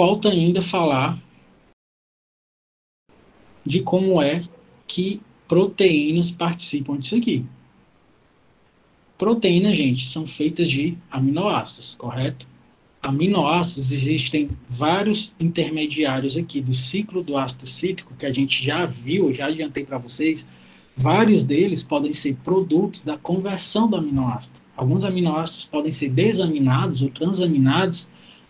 falta ainda falar de como é que proteínas participam disso aqui. Proteínas, gente, são feitas de aminoácidos, correto? Aminoácidos, existem vários intermediários aqui do ciclo do ácido cítrico, que a gente já viu, já adiantei para vocês. Vários deles podem ser produtos da conversão do aminoácido. Alguns aminoácidos podem ser desaminados ou transaminados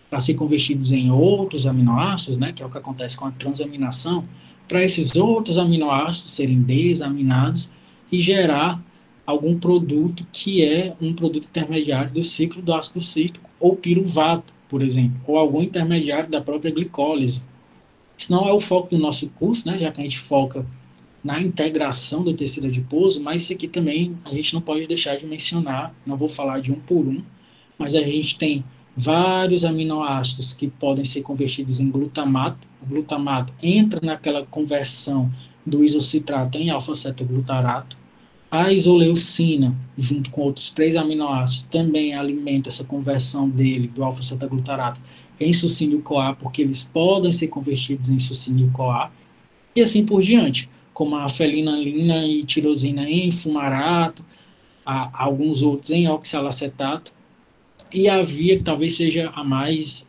para ser convertidos em outros aminoácidos, né, que é o que acontece com a transaminação, para esses outros aminoácidos serem desaminados e gerar algum produto que é um produto intermediário do ciclo do ácido cítrico, ou piruvato, por exemplo, ou algum intermediário da própria glicólise. Isso não é o foco do nosso curso, né, já que a gente foca na integração do tecido adiposo, mas isso aqui também a gente não pode deixar de mencionar, não vou falar de um por um, mas a gente tem vários aminoácidos que podem ser convertidos em glutamato. O glutamato entra naquela conversão do isocitrato em alfa-cetoglutarato. A isoleucina, junto com outros 3 aminoácidos, também alimenta essa conversão dele, do alfa-cetoglutarato, em sucínil-CoA, porque eles podem ser convertidos em sucínil-CoA, e assim por diante, como a felinalina e tirosina em fumarato, alguns outros em oxalacetato, e a via que talvez seja a mais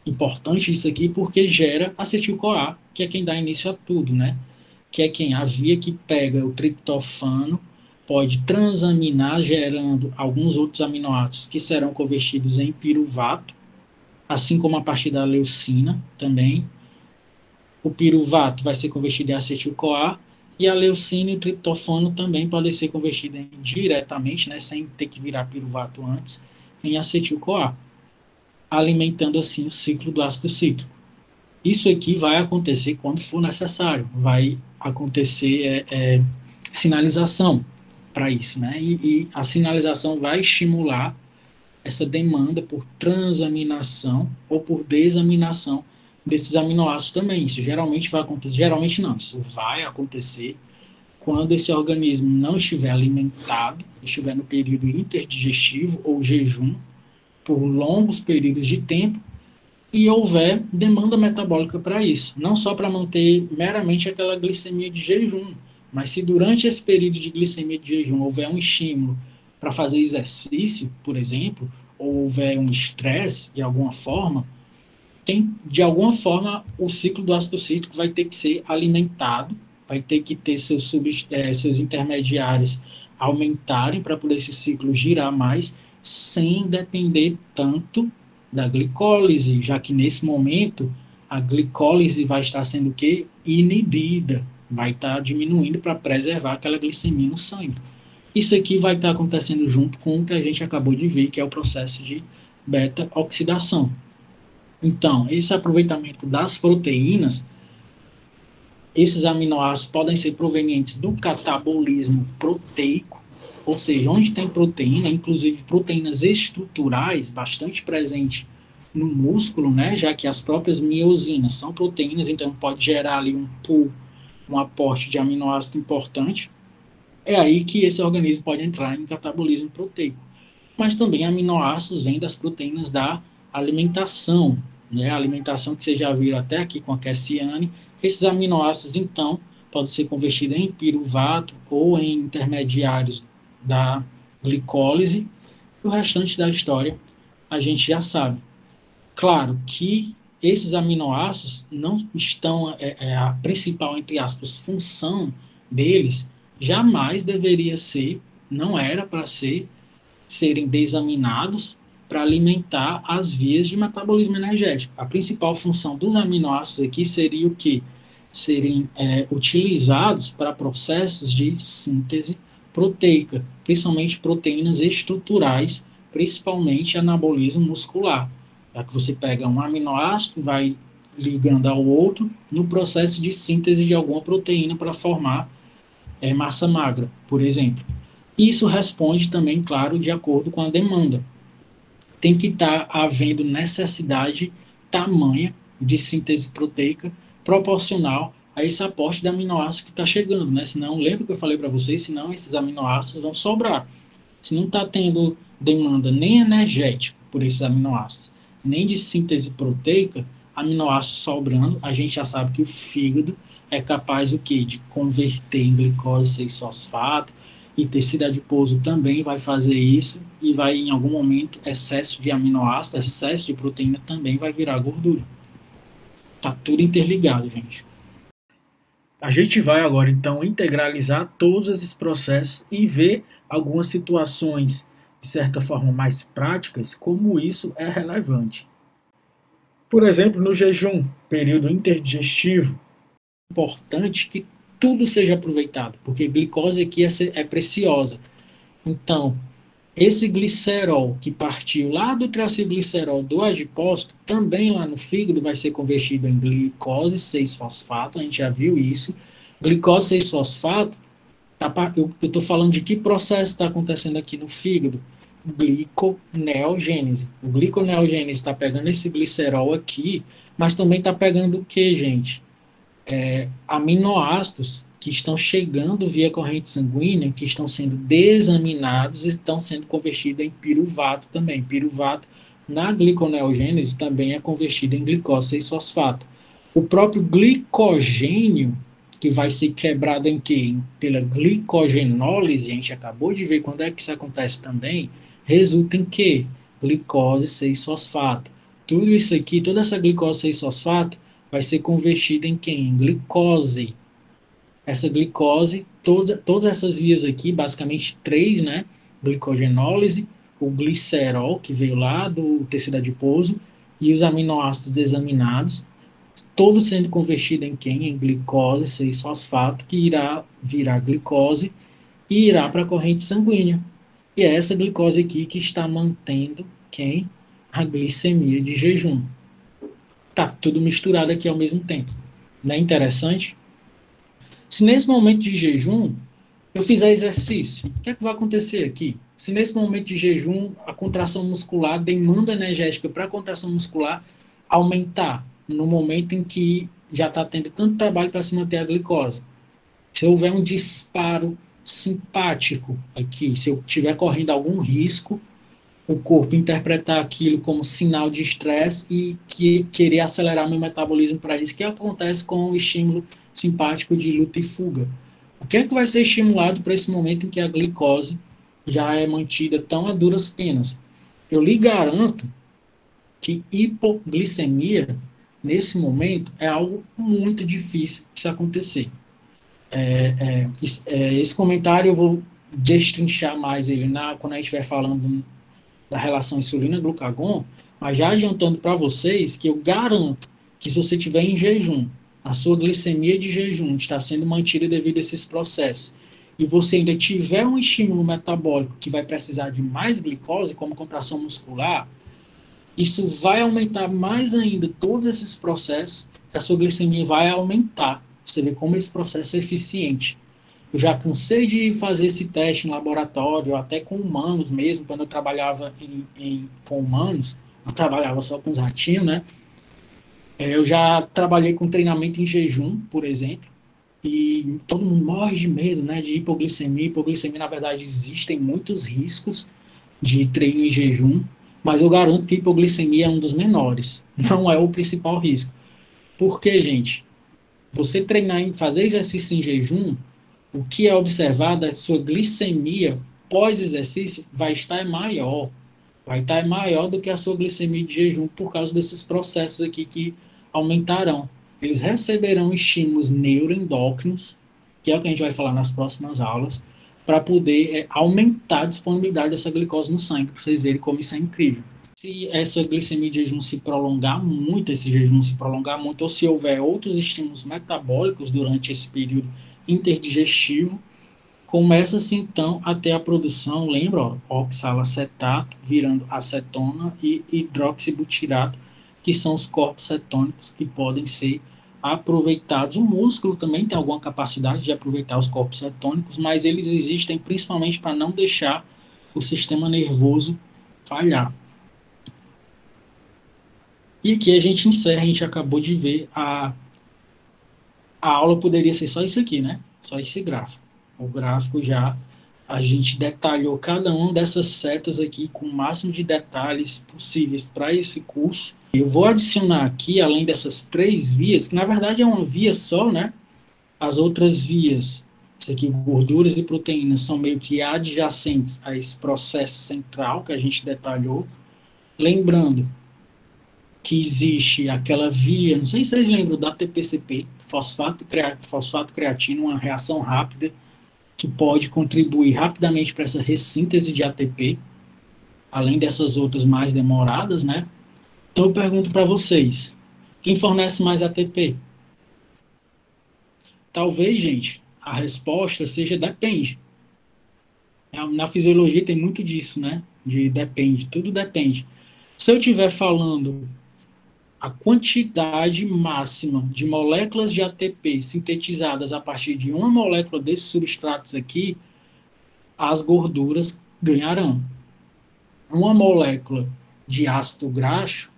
importante disso aqui, porque gera acetil-CoA, que é quem dá início a tudo, né? Que é quem a via que pega o triptofano, pode transaminar, gerando alguns outros aminoácidos que serão convertidos em piruvato, assim como a partir da leucina também. O piruvato vai ser convertido em acetil-CoA, e a leucina e o triptofano também podem ser convertidos diretamente, né, sem ter que virar piruvato antes, em acetil-CoA, alimentando assim o ciclo do ácido cítrico. Isso aqui vai acontecer quando for necessário, vai acontecer sinalização para isso, né? E a sinalização vai estimular essa demanda por transaminação ou por desaminação desses aminoácidos também. Isso geralmente vai acontecer, geralmente não, isso vai acontecer quando esse organismo não estiver alimentado, estiver no período interdigestivo ou jejum, por longos períodos de tempo, e houver demanda metabólica para isso. Não só para manter meramente aquela glicemia de jejum, mas se durante esse período de glicemia de jejum houver um estímulo para fazer exercício, por exemplo, ou houver um estresse de alguma forma, de alguma forma o ciclo do ácido cítrico vai ter que ser alimentado, vai ter que ter seus intermediários aumentarem para poder esse ciclo girar mais, sem depender tanto da glicólise, já que nesse momento a glicólise vai estar sendo o quê? Inibida, vai estar diminuindo para preservar aquela glicemia no sangue. Isso aqui vai estar acontecendo junto com o que a gente acabou de ver, que é o processo de beta-oxidação. Então, esse aproveitamento das proteínas, esses aminoácidos podem ser provenientes do catabolismo proteico, ou seja, onde tem proteína, inclusive proteínas estruturais, bastante presente no músculo, né, já que as próprias miosinas são proteínas, então pode gerar ali um pool, um aporte de aminoácido importante. É aí que esse organismo pode entrar em catabolismo proteico. Mas também aminoácidos vêm das proteínas da alimentação, né, a alimentação que vocês já viram até aqui com a Cassiane. Esses aminoácidos, então, podem ser convertidos em piruvato ou em intermediários da glicólise, e o restante da história a gente já sabe. Claro que esses aminoácidos não estão, a principal, entre aspas, função deles jamais deveria ser, não era para serem desaminados para alimentar as vias de metabolismo energético. A principal função dos aminoácidos aqui seria o quê? Serem utilizados para processos de síntese proteica, principalmente proteínas estruturais, principalmente anabolismo muscular. Já que você pega um aminoácido, vai ligando ao outro no processo de síntese de alguma proteína para formar massa magra, por exemplo. Isso responde também, claro, de acordo com a demanda. Tem que estar havendo necessidade tamanha de síntese proteica proporcional a esse aporte de aminoácido que está chegando, né? Senão, lembra que eu falei para vocês, senão esses aminoácidos vão sobrar. Se não está tendo demanda nem energética por esses aminoácidos, nem de síntese proteica, aminoácido sobrando, a gente já sabe que o fígado é capaz o quê? De converter em glicose 6-fosfato, e tecido adiposo também vai fazer isso, e vai, em algum momento, excesso de aminoácido, excesso de proteína também vai virar gordura. Tá tudo interligado, gente. A gente vai agora, então, integralizar todos esses processos e ver algumas situações, de certa forma, mais práticas, como isso é relevante. Por exemplo, no jejum, período interdigestivo, é importante que tudo seja aproveitado, porque a glicose aqui é preciosa. Então, esse glicerol que partiu lá do triacilglicerol do adipócito, também lá no fígado vai ser convertido em glicose 6-fosfato, a gente já viu isso. Glicose 6-fosfato, eu estou falando de que processo está acontecendo aqui no fígado? Gliconeogênese. O gliconeogênese está pegando esse glicerol aqui, mas também está pegando o que, gente? Aminoácidos que estão chegando via corrente sanguínea, que estão sendo desaminados e estão sendo convertidos em piruvato também. Piruvato, na gliconeogênese, também é convertido em glicose 6-fosfato. O próprio glicogênio, que vai ser quebrado em quê? Pela glicogenólise, a gente acabou de ver quando é que isso acontece também, resulta em quê? Glicose 6-fosfato. Tudo isso aqui, toda essa glicose 6-fosfato, vai ser convertida em quem? Em glicose. Essa glicose, todas essas vias aqui, basicamente três, né? Glicogenólise, o glicerol, que veio lá do tecido adiposo, e os aminoácidos desaminados, todos sendo convertidos em quem? Em glicose 6-fosfato, que irá virar glicose e irá para a corrente sanguínea. E é essa glicose aqui que está mantendo quem? A glicemia de jejum. Tá tudo misturado aqui ao mesmo tempo. Não é interessante? Se nesse momento de jejum eu fizer exercício, o que é que vai acontecer aqui? Se nesse momento de jejum a contração muscular, a demanda energética para a contração muscular aumentar, no momento em que já está tendo tanto trabalho para se manter a glicose. Se houver um disparo simpático aqui, se eu estiver correndo algum risco, o corpo interpretar aquilo como sinal de estresse e querer acelerar meu metabolismo para isso, que acontece com o estímulo simpático de luta e fuga. O que é que vai ser estimulado para esse momento em que a glicose já é mantida tão a duras penas? Eu lhe garanto que hipoglicemia, nesse momento, é algo muito difícil de se acontecer. Esse comentário eu vou destrinchar mais ele quando a gente estiver falando da relação insulina-glucagon, mas já adiantando para vocês que eu garanto que se você estiver em jejum, a sua glicemia de jejum está sendo mantida devido a esses processos, e você ainda tiver um estímulo metabólico que vai precisar de mais glicose, como contração muscular, isso vai aumentar mais ainda todos esses processos, a sua glicemia vai aumentar. Você vê como esse processo é eficiente. Eu já cansei de fazer esse teste em laboratório, até com humanos mesmo, quando eu trabalhava com humanos, eu trabalhava só com os ratinhos, né? Eu já trabalhei com treinamento em jejum, por exemplo, e todo mundo morre de medo, né, de hipoglicemia. Hipoglicemia, na verdade, existem muitos riscos de treino em jejum, mas eu garanto que hipoglicemia é um dos menores, não é o principal risco. Por quê, gente? Você treinar e fazer exercício em jejum, o que é observado é que sua glicemia pós-exercício vai estar maior. Vai estar maior do que a sua glicemia de jejum por causa desses processos aqui que aumentarão. Eles receberão estímulos neuroendócrinos, que é o que a gente vai falar nas próximas aulas, para poder aumentar a disponibilidade dessa glicose no sangue, para vocês verem como isso é incrível. Se essa glicemia de jejum se prolongar muito, esse jejum se prolongar muito, ou se houver outros estímulos metabólicos durante esse período interdigestivo, começa-se então a ter a produção, lembra, ó, oxalacetato virando acetona e hidroxibutirato, que são os corpos cetônicos que podem ser aproveitados. O músculo também tem alguma capacidade de aproveitar os corpos cetônicos, mas eles existem principalmente para não deixar o sistema nervoso falhar. E aqui a gente encerra, a gente acabou de ver a aula poderia ser só isso aqui, né? Só esse gráfico. O gráfico já A gente detalhou cada uma dessas setas aqui com o máximo de detalhes possíveis para esse curso. Eu vou adicionar aqui, além dessas 3 vias, que na verdade é uma via só, né? As outras vias, isso aqui, gorduras e proteínas, são meio que adjacentes a esse processo central que a gente detalhou. Lembrando que existe aquela via, não sei se vocês lembram da TPCP, fosfato creatina, uma reação rápida que pode contribuir rapidamente para essa ressíntese de ATP, além dessas outras mais demoradas, né? Então eu pergunto para vocês, quem fornece mais ATP? Talvez, gente, a resposta seja depende. Na fisiologia tem muito disso, né? De depende, tudo depende. Se eu estiver falando a quantidade máxima de moléculas de ATP sintetizadas a partir de uma molécula desses substratos aqui, as gorduras ganharão. Uma molécula de ácido graxo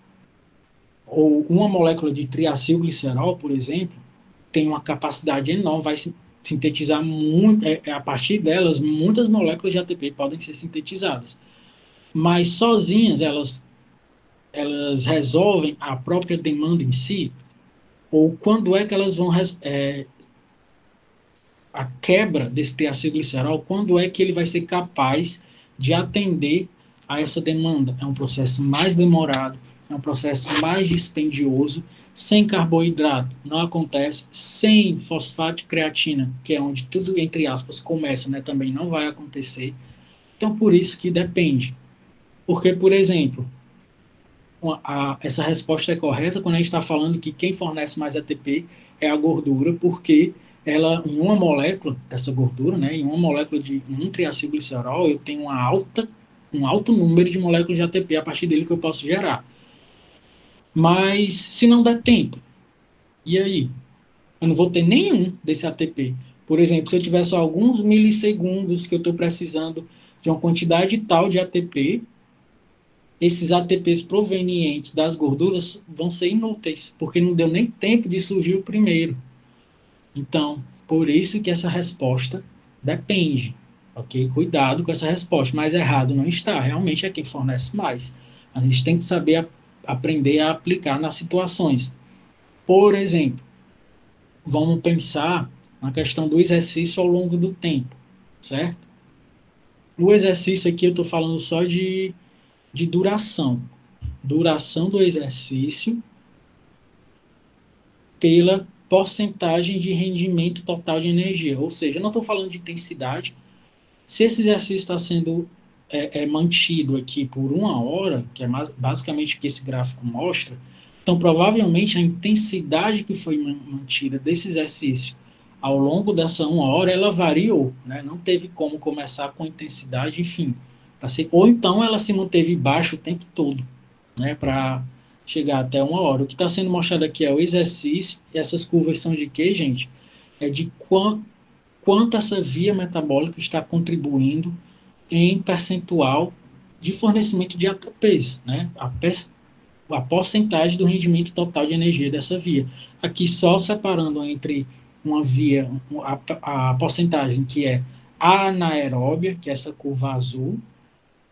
ou uma molécula de triacilglicerol, por exemplo, tem uma capacidade enorme, vai sintetizar muito, a partir delas, muitas moléculas de ATP podem ser sintetizadas. Mas sozinhas elas resolvem a própria demanda em si, ou quando é que elas vão a quebra desse triacilglicerol, quando é que ele vai ser capaz de atender a essa demanda? É um processo mais demorado, é um processo mais dispendioso, sem carboidrato. Não acontece sem fosfato de creatina, que é onde tudo, entre aspas, começa, né? Também não vai acontecer. Então, por isso que depende. Porque, por exemplo, essa resposta é correta quando a gente está falando que quem fornece mais ATP é a gordura, porque ela, em uma molécula dessa gordura, né, em uma molécula de um triacilglicerol, eu tenho um alto número de moléculas de ATP a partir dele que eu posso gerar. Mas se não der tempo, e aí? Eu não vou ter nenhum desse ATP. Por exemplo, se eu tiver só alguns milissegundos que eu estou precisando de uma quantidade tal de ATP, esses ATPs provenientes das gorduras vão ser inúteis, porque não deu nem tempo de surgir o primeiro. Então, por isso que essa resposta depende, ok? Cuidado com essa resposta, mas errado não está, realmente é quem fornece mais. A gente tem que saber aprender a aplicar nas situações. Por exemplo, vamos pensar na questão do exercício ao longo do tempo, certo? O exercício aqui eu estou falando só de duração. Duração do exercício pela porcentagem de rendimento total de energia. Ou seja, eu não estou falando de intensidade. Se esse exercício está sendo mantido aqui por 1 hora, que é basicamente o que esse gráfico mostra, então provavelmente a intensidade que foi mantida desse exercício ao longo dessa 1 hora, ela variou, né? Não teve como começar com intensidade, enfim. Ou então ela se manteve baixa o tempo todo, né? Para chegar até 1 hora. O que está sendo mostrado aqui é o exercício, e essas curvas são de quê, gente? É de quanto essa via metabólica está contribuindo em percentual de fornecimento de ATPs, né? A porcentagem do rendimento total de energia dessa via. Aqui só separando entre uma via, a porcentagem que é anaeróbia, que é essa curva azul,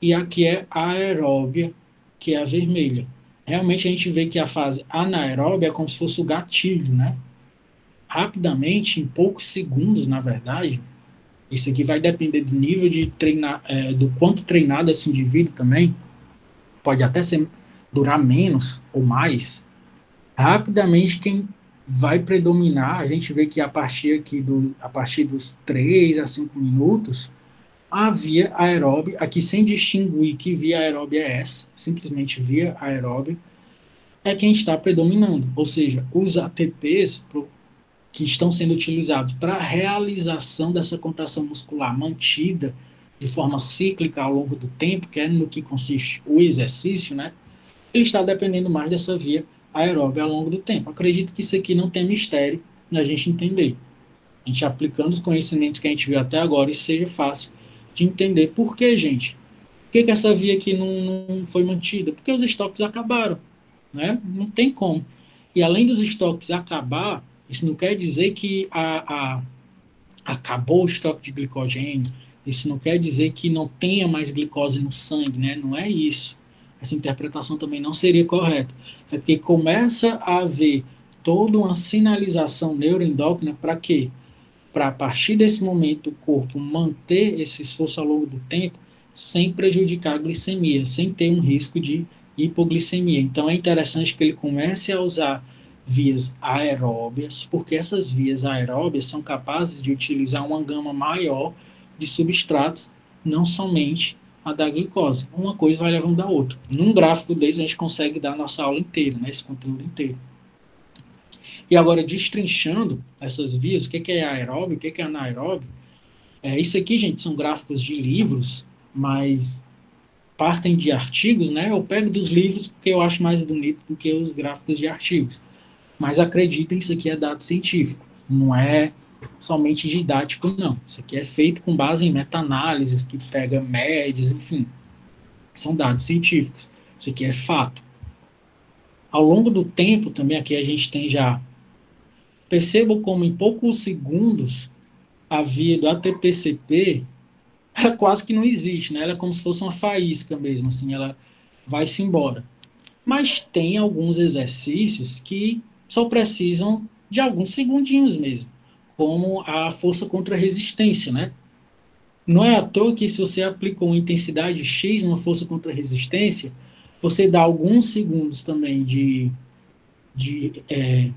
e aqui é aeróbia, que é a vermelha. Realmente a gente vê que a fase anaeróbia é como se fosse o gatilho, né? Rapidamente, em poucos segundos, na verdade, isso aqui vai depender do nível de treinar, do quanto treinado esse indivíduo também, pode até durar menos ou mais. Rapidamente, quem vai predominar, a gente vê que a partir dos 3 a 5 minutos, a via aeróbia, aqui sem distinguir que via aeróbia é essa, simplesmente via aeróbia, é quem está predominando. Ou seja, os ATPs que estão sendo utilizados para a realização dessa contração muscular mantida de forma cíclica ao longo do tempo, que é no que consiste o exercício, né? Ele está dependendo mais dessa via aeróbia ao longo do tempo. Acredito que isso aqui não tem mistério na gente entender. A gente aplicando os conhecimentos que a gente viu até agora, isso seja fácil de entender. Por que, gente? Por que essa via aqui não foi mantida? Porque os estoques acabaram, né? Não tem como. E além dos estoques acabar, isso não quer dizer que acabou o estoque de glicogênio, Isso não quer dizer que não tenha mais glicose no sangue, né? Não é isso. Essa interpretação também não seria correta. É porque começa a haver toda uma sinalização neuroendócrina para quê? Para, a partir desse momento, o corpo manter esse esforço ao longo do tempo sem prejudicar a glicemia, sem ter um risco de hipoglicemia. Então, é interessante que ele comece a usar vias aeróbias, porque essas vias aeróbias são capazes de utilizar uma gama maior de substratos, não somente a da glicose. Uma coisa vai levando a outra. Num gráfico desse, a gente consegue dar a nossa aula inteira, né, esse conteúdo inteiro. E agora, destrinchando essas vias, o que é aeróbio, o que é anaeróbio, isso aqui, gente, são gráficos de livros, mas partem de artigos, né? Eu pego dos livros porque eu acho mais bonito do que os gráficos de artigos. Mas acreditem, isso aqui é dado científico, não é somente didático, não. Isso aqui é feito com base em meta-análises, que pega médias, enfim, são dados científicos. Isso aqui é fato. Ao longo do tempo, também aqui a gente tem já. Percebam como em poucos segundos a via do ATP-CP ela quase que não existe, né? Ela é como se fosse uma faísca mesmo, assim, ela vai-se embora. Mas tem alguns exercícios que só precisam de alguns segundinhos mesmo, como a força contra a resistência, né? Não é à toa que se você aplicou uma intensidade X numa força contra a resistência, você dá alguns segundos também de, é,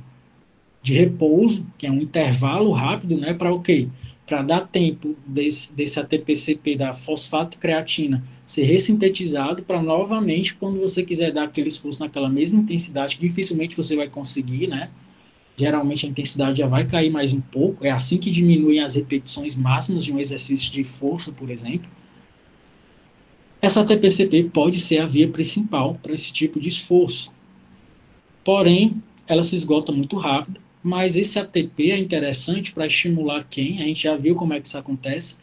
de repouso, que é um intervalo rápido, né, para o quê? Para dar tempo desse ATP-CP da fosfato creatina ser ressintetizado para novamente, quando você quiser dar aquele esforço naquela mesma intensidade, que dificilmente você vai conseguir, né? Geralmente a intensidade já vai cair mais um pouco, é assim que diminuem as repetições máximas de um exercício de força, por exemplo. Essa ATP-CP pode ser a via principal para esse tipo de esforço. Porém, ela se esgota muito rápido, mas esse ATP é interessante para estimular quem, a gente já viu como é que isso acontece,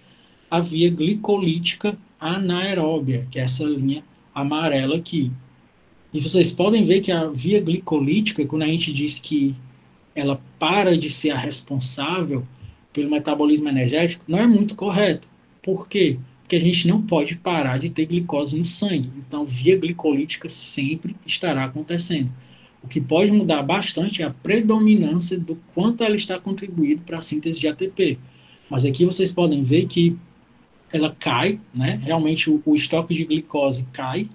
a via glicolítica anaeróbia, que é essa linha amarela aqui. E vocês podem ver que a via glicolítica, quando a gente diz que ela para de ser a responsável pelo metabolismo energético, não é muito correto. Por quê? Porque a gente não pode parar de ter glicose no sangue. Então, via glicolítica sempre estará acontecendo. O que pode mudar bastante é a predominância do quanto ela está contribuindo para a síntese de ATP. Mas aqui vocês podem ver que ela cai, né? Realmente o estoque de glicose cai,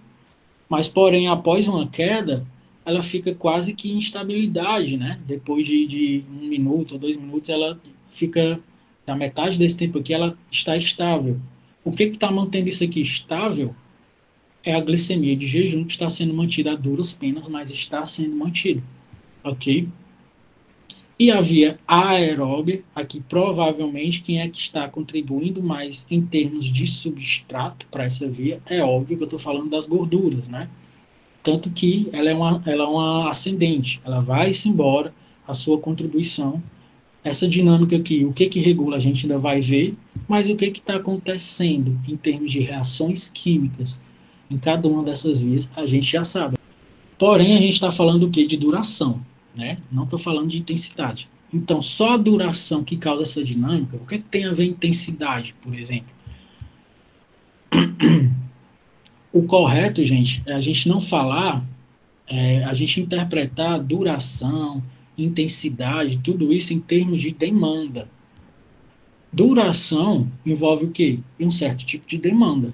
mas porém após uma queda, ela fica quase que em instabilidade, né? Depois de 1 minuto ou 2 minutos, ela fica, da metade desse tempo aqui, ela está estável. O que está mantendo isso aqui estável é a glicemia de jejum, que está sendo mantida a duras penas, mas está sendo mantida, ok? E a via aeróbia, aqui provavelmente quem é que está contribuindo mais em termos de substrato para essa via, é óbvio que eu estou falando das gorduras, né? Tanto que ela é uma ascendente, ela vai-se embora, a sua contribuição. Essa dinâmica aqui, o que que regula, a gente ainda vai ver, mas o que está acontecendo em termos de reações químicas em cada uma dessas vias, a gente já sabe. Porém, a gente está falando o quê? De duração, né? Não estou falando de intensidade. Então, só a duração que causa essa dinâmica, o que, é que tem a ver intensidade, por exemplo? O correto, gente, é a gente não falar, a gente interpretar duração, intensidade, tudo isso em termos de demanda. Duração envolve o quê? Um certo tipo de demanda.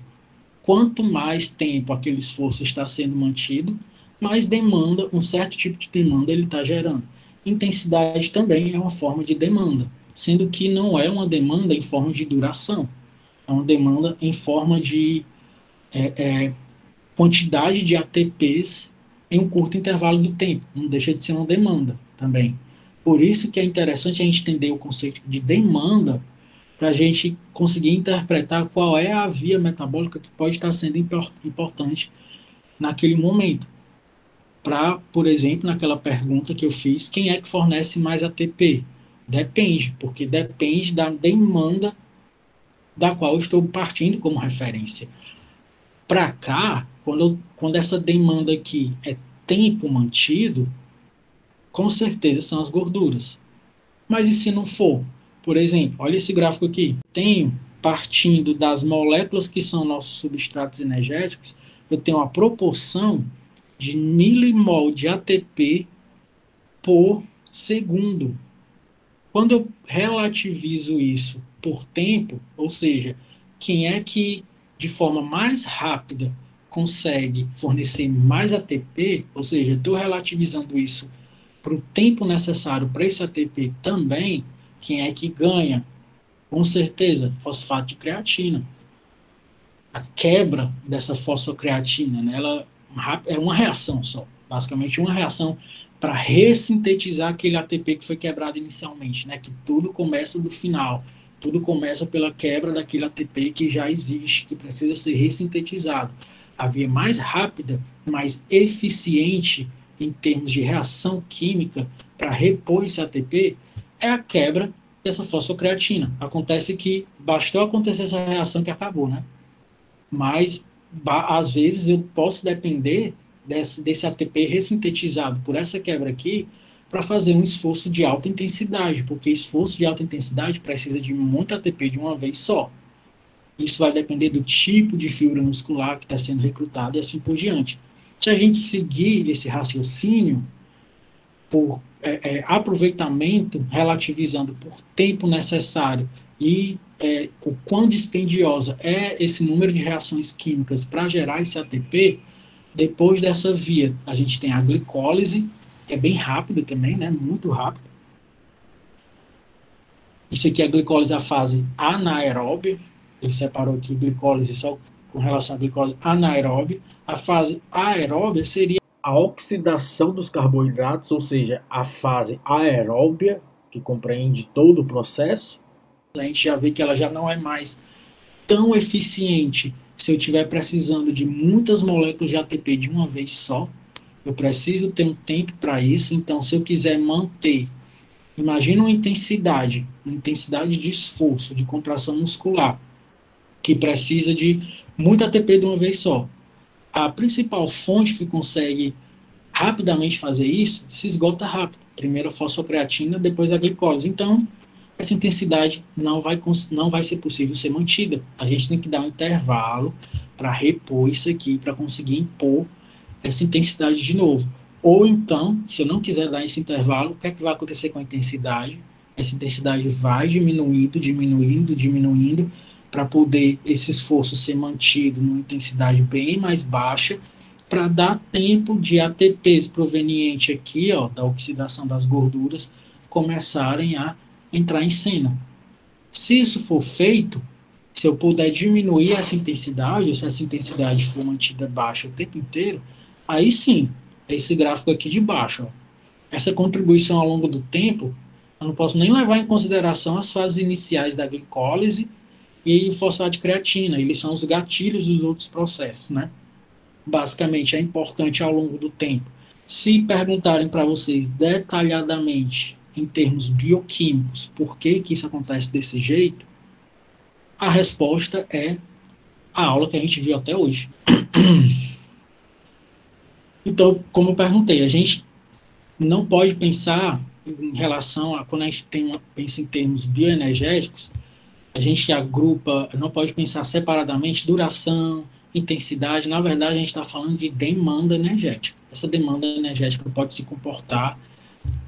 Quanto mais tempo aquele esforço está sendo mantido, mais demanda, um certo tipo de demanda ele está gerando. Intensidade também é uma forma de demanda, sendo que não é uma demanda em forma de duração, é uma demanda em forma de quantidade de ATPs em um curto intervalo do tempo, não deixa de ser uma demanda também. Por isso que é interessante a gente entender o conceito de demanda para a gente conseguir interpretar qual é a via metabólica que pode estar sendo importante naquele momento. Para, por exemplo, naquela pergunta que eu fiz, quem é que fornece mais ATP? Depende, porque depende da demanda da qual eu estou partindo como referência. Para cá, quando essa demanda aqui é tempo mantido, com certeza são as gorduras. Mas e se não for? Por exemplo, olha esse gráfico aqui. Tenho partindo das moléculas que são nossos substratos energéticos, eu tenho a proporção de milimol de ATP por segundo. Quando eu relativizo isso por tempo, ou seja, quem é que de forma mais rápida consegue fornecer mais ATP, ou seja, estou relativizando isso para o tempo necessário para esse ATP também, quem é que ganha? Com certeza, fosfato de creatina. A quebra dessa fosfocreatina, né, ela é uma reação só, basicamente uma reação para ressintetizar aquele ATP que foi quebrado inicialmente, né, que tudo começa do final, tudo começa pela quebra daquele ATP que já existe, que precisa ser ressintetizado. A via mais rápida, mais eficiente em termos de reação química para repor esse ATP é a quebra dessa fosfocreatina. Acontece que bastou acontecer essa reação que acabou, né? Mas às vezes eu posso depender desse ATP ressintetizado por essa quebra aqui para fazer um esforço de alta intensidade, porque esforço de alta intensidade precisa de muito ATP de uma vez só. Isso vai depender do tipo de fibra muscular que está sendo recrutado e assim por diante. Se a gente seguir esse raciocínio por aproveitamento, relativizando por tempo necessário e o quão dispendiosa é esse número de reações químicas para gerar esse ATP, depois dessa via, a gente tem a glicólise, que é bem rápido também, né? Muito rápido. Isso aqui é a glicólise, a fase anaeróbia. Ele separou aqui glicólise só com relação à glicose anaeróbia. A fase aeróbia seria a oxidação dos carboidratos, ou seja, a fase aeróbia, que compreende todo o processo. A gente já vê que ela já não é mais tão eficiente se eu estiver precisando de muitas moléculas de ATP de uma vez só. Eu preciso ter um tempo para isso, então se eu quiser manter, imagina uma intensidade de esforço, de contração muscular, que precisa de muito ATP de uma vez só. A principal fonte que consegue rapidamente fazer isso se esgota rápido. Primeiro a fosfocreatina, depois a glicose. Então, essa intensidade não vai ser possível ser mantida. A gente tem que dar um intervalo para repor isso aqui, para conseguir impor essa intensidade de novo. Ou então, se eu não quiser dar esse intervalo, o que é que vai acontecer com a intensidade? Essa intensidade vai diminuindo, para poder esse esforço ser mantido numa intensidade bem mais baixa, para dar tempo de ATPs provenientes aqui, ó, da oxidação das gorduras, começarem a entrar em cena. Se isso for feito, se eu puder diminuir essa intensidade, ou se essa intensidade for mantida baixa o tempo inteiro, aí sim, é esse gráfico aqui de baixo. Ó. Essa contribuição ao longo do tempo, eu não posso nem levar em consideração as fases iniciais da glicólise e o fosfato de creatina, eles são os gatilhos dos outros processos, né? Basicamente, é importante ao longo do tempo. Se perguntarem para vocês detalhadamente, em termos bioquímicos, por que isso acontece desse jeito, a resposta é a aula que a gente viu até hoje. Então, como eu perguntei, a gente não pode pensar em relação a, quando a gente pensa em termos bioenergéticos, a gente agrupa, não pode pensar separadamente duração, intensidade. Na verdade, a gente está falando de demanda energética. Essa demanda energética pode se comportar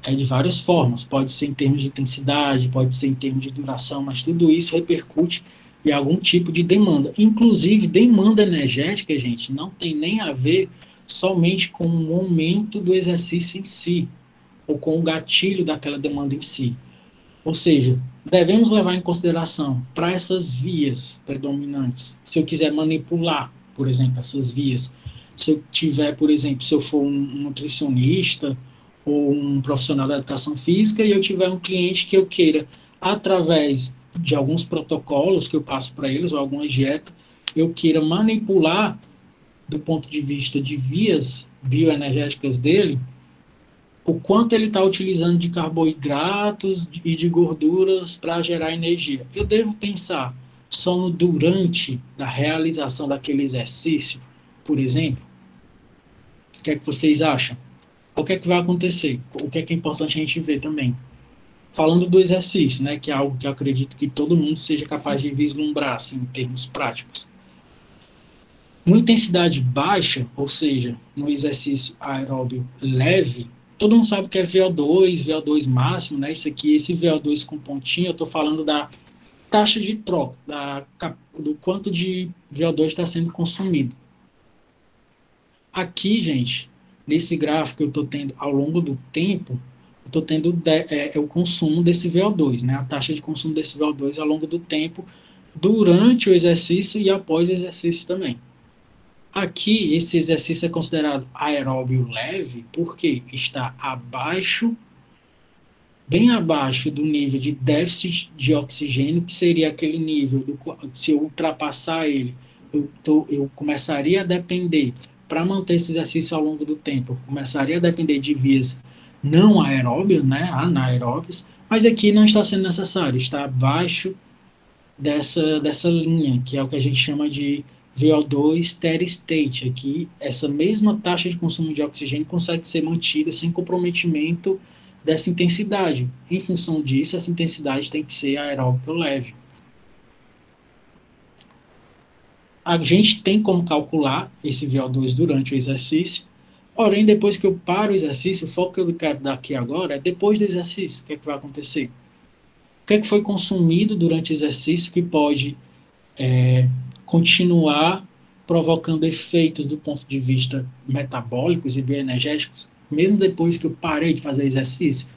de várias formas. Pode ser em termos de intensidade, pode ser em termos de duração, mas tudo isso repercute em algum tipo de demanda. Inclusive, demanda energética, gente, não tem nem a ver somente com o momento do exercício em si, ou com o gatilho daquela demanda em si. Ou seja, devemos levar em consideração para essas vias predominantes, se eu quiser manipular, por exemplo, essas vias, se eu tiver, por exemplo, se eu for um nutricionista ou um profissional da educação física e eu tiver um cliente que eu queira, através de alguns protocolos que eu passo para eles, ou alguma dieta, eu queira manipular do ponto de vista de vias bioenergéticas dele, o quanto ele está utilizando de carboidratos e de gorduras para gerar energia. Eu devo pensar só no durante da realização daquele exercício, por exemplo? O que é que vocês acham? O que é que vai acontecer? O que é importante a gente ver também? Falando do exercício, né, que é algo que eu acredito que todo mundo seja capaz de vislumbrar, assim, em termos práticos. Uma intensidade baixa, ou seja, no exercício aeróbio leve, todo mundo sabe que é VO2, VO2 máximo, né? Isso aqui, esse VO2 com pontinho, eu estou falando da taxa de troca, do quanto de VO2 está sendo consumido. Aqui, gente, nesse gráfico que eu estou tendo ao longo do tempo, eu estou tendo o consumo desse VO2, né? A taxa de consumo desse VO2 ao longo do tempo, durante o exercício e após o exercício também. Aqui, esse exercício é considerado aeróbio leve porque está abaixo, bem abaixo do nível de déficit de oxigênio, que seria aquele nível, se eu ultrapassar ele, eu começaria a depender, para manter esse exercício ao longo do tempo, eu começaria a depender de vias não aeróbias, né, anaeróbias, mas aqui não está sendo necessário, está abaixo dessa linha, que é o que a gente chama de VO2 steady state. Aqui, essa mesma taxa de consumo de oxigênio consegue ser mantida sem comprometimento dessa intensidade. Em função disso, essa intensidade tem que ser aeróbica ou leve. A gente tem como calcular esse VO2 durante o exercício, porém, depois que eu paro o exercício, o foco que eu quero dar aqui agora é depois do exercício, o que é que vai acontecer? O que é que foi consumido durante o exercício que pode continuar provocando efeitos do ponto de vista metabólicos e bioenergéticos, mesmo depois que eu parei de fazer exercício?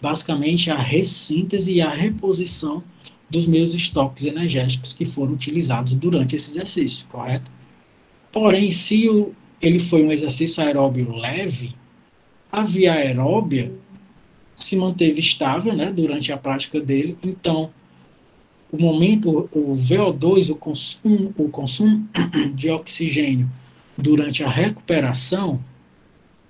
Basicamente, a ressíntese e a reposição dos meus estoques energéticos que foram utilizados durante esse exercício, correto? Porém, se ele foi um exercício aeróbio leve, a via aeróbia se manteve estável, né, durante a prática dele. Então, o VO2, o consumo de oxigênio durante a recuperação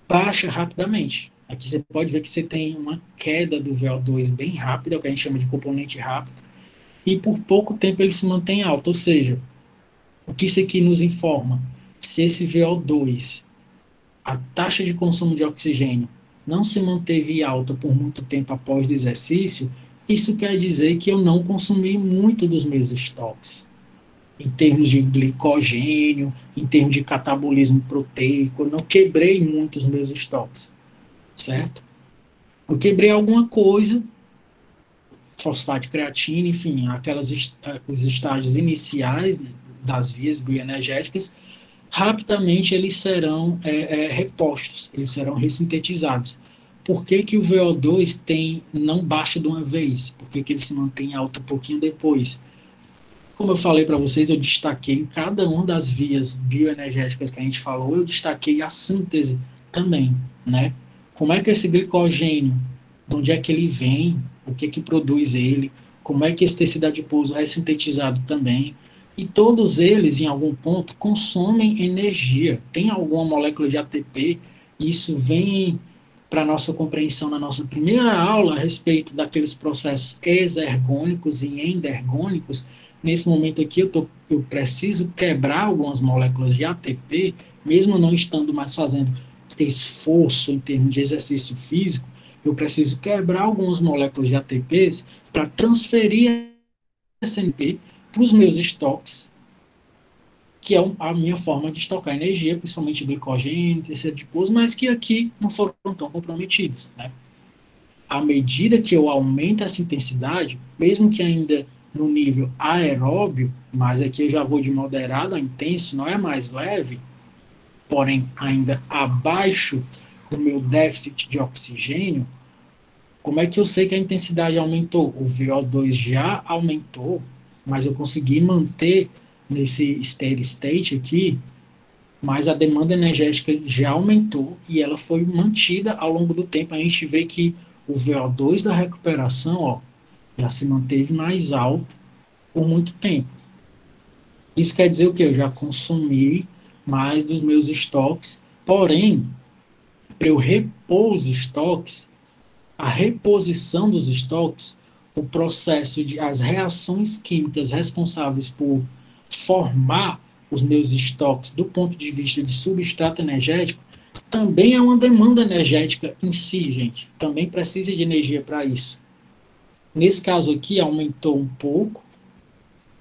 baixa rapidamente. Aqui você pode ver que você tem uma queda do VO2 bem rápida, o que a gente chama de componente rápido, e por pouco tempo ele se mantém alto. Ou seja, o que isso aqui nos informa? Se esse VO2, a taxa de consumo de oxigênio, não se manteve alta por muito tempo após o exercício, isso quer dizer que eu não consumi muito dos meus estoques, em termos de glicogênio, em termos de catabolismo proteico, eu não quebrei muito os meus estoques, certo? Eu quebrei alguma coisa, fosfato de creatina, enfim, os estágios iniciais das vias bioenergéticas, rapidamente eles serão repostos, eles serão ressintetizados. Por que, que o VO2 não baixa de uma vez? Por que, que ele se mantém alto um pouquinho depois? Como eu falei para vocês, eu destaquei em cada uma das vias bioenergéticas que a gente falou, eu destaquei a síntese também, né? Como é que esse glicogênio, de onde é que ele vem, o que que produz ele, como é que esse tecido adiposo é sintetizado também, e todos eles, em algum ponto, consomem energia. Tem alguma molécula de ATP, e isso vem para a nossa compreensão na nossa primeira aula a respeito daqueles processos exergônicos e endergônicos. Nesse momento aqui, eu preciso quebrar algumas moléculas de ATP, mesmo não estando mais fazendo esforço em termos de exercício físico, eu preciso quebrar algumas moléculas de ATPs para transferir SNP para os meus estoques, que é a minha forma de estocar energia, principalmente glicogênio, tecido adiposo, mas que aqui não foram tão comprometidos, né? À medida que eu aumento essa intensidade, mesmo que ainda no nível aeróbio, mas aqui eu já vou de moderado a intenso, não é mais leve, porém ainda abaixo do meu déficit de oxigênio, como é que eu sei que a intensidade aumentou? O VO2 já aumentou, mas eu consegui manter nesse steady state aqui, mas a demanda energética já aumentou e ela foi mantida ao longo do tempo. A gente vê que o VO2 da recuperação, ó, já se manteve mais alto por muito tempo. Isso quer dizer o quê? Eu já consumi mais dos meus estoques, porém, para eu repor os estoques, a reposição dos estoques, o processo de as reações químicas responsáveis por formar os meus estoques do ponto de vista de substrato energético, também é uma demanda energética em si, gente. Também precisa de energia para isso. Nesse caso aqui, aumentou um pouco,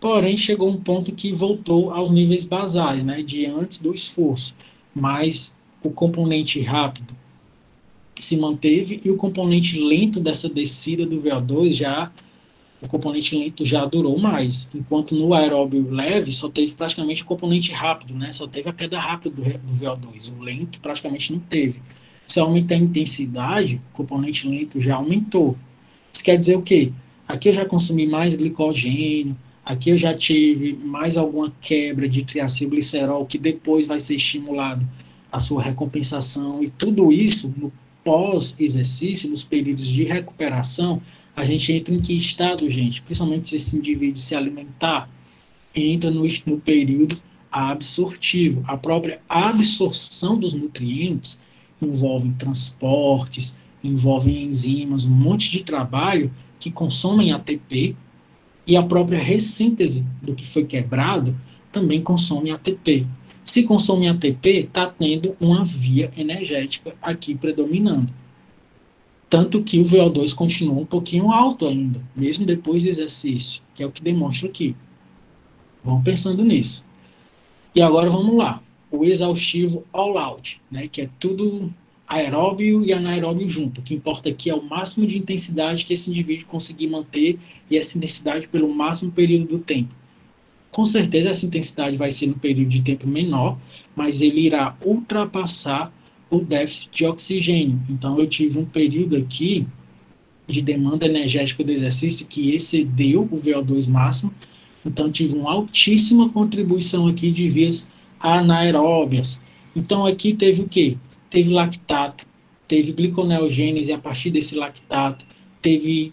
porém chegou um ponto que voltou aos níveis basais, né, de antes do esforço. Mas o componente rápido que se manteve e o componente lento dessa descida do VO2 já o componente lento já durou mais, enquanto no aeróbio leve só teve praticamente o componente rápido, né? Só teve a queda rápida do VO2, o lento praticamente não teve. Se aumentar a intensidade, o componente lento já aumentou. Isso quer dizer o quê? Aqui eu já consumi mais glicogênio, aqui eu já tive mais alguma quebra de triacilglicerol que depois vai ser estimulado a sua recompensação e tudo isso no pós-exercício, nos períodos de recuperação, a gente entra em que estado, gente? Principalmente se esse indivíduo se alimentar, entra no período absortivo. A própria absorção dos nutrientes envolve transportes, envolve enzimas, um monte de trabalho que consomem ATP e a própria ressíntese do que foi quebrado também consome ATP. Se consome ATP, está tendo uma via energética aqui predominando. Tanto que o VO2 continua um pouquinho alto ainda, mesmo depois do exercício, que é o que demonstra aqui. Vamos pensando nisso. E agora vamos lá. O exaustivo all out, né, que é tudo aeróbio e anaeróbio junto. O que importa aqui é o máximo de intensidade que esse indivíduo conseguir manter e essa intensidade pelo máximo período do tempo. Com certeza essa intensidade vai ser no período de tempo menor, mas ele irá ultrapassar o déficit de oxigênio. Então eu tive um período aqui de demanda energética do exercício que excedeu o VO2 máximo, então tive uma altíssima contribuição aqui de vias anaeróbias. Então aqui teve o quê? Teve lactato, teve gliconeogênese a partir desse lactato, teve